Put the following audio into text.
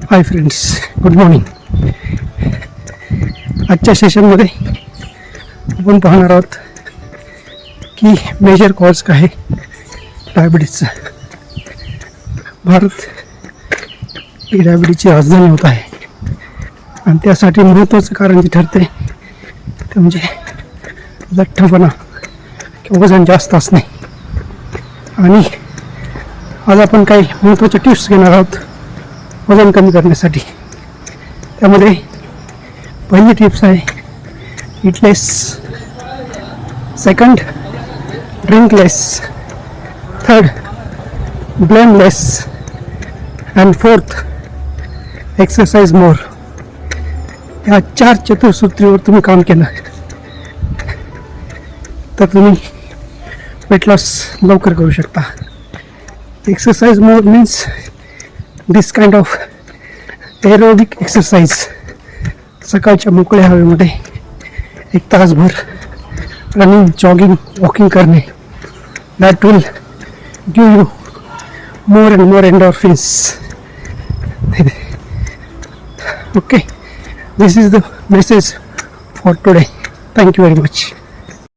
Hi friends, good morning. आजच्या सेशनमध्ये आपण पाहणार आहोत की मेजर कॉज काय आहे डायबिटीजचा. भारत ही डायबिटीजची राजधानी होत आहे आणि त्यासाठी महत्त्वाचं कारण जे ठरते ते म्हणजे लठ्ठपणा किंवा वजन जास्त असणे. आणि आज आपण काही महत्त्वाचे टिप्स घेणार आहोत वजन कमी करण्यासाठी. त्यामध्ये पहिली टिप्स आहे it less, second drink less, third blame less and fourth exercise मोर. या 4 चतुसूत्रीवर तुम्ही काम केलं तर तुम्ही वेट लॉस लवकर करू शकता. Exercise more means this kind of aerobic exercise. सकाळच्या मोकळ्या हवेमध्ये 1 तासभर रनिंग, जॉगिंग, वॉकिंग करणे. That will give you more and more endorphins. Okay, this is the message for today. Thank you very much.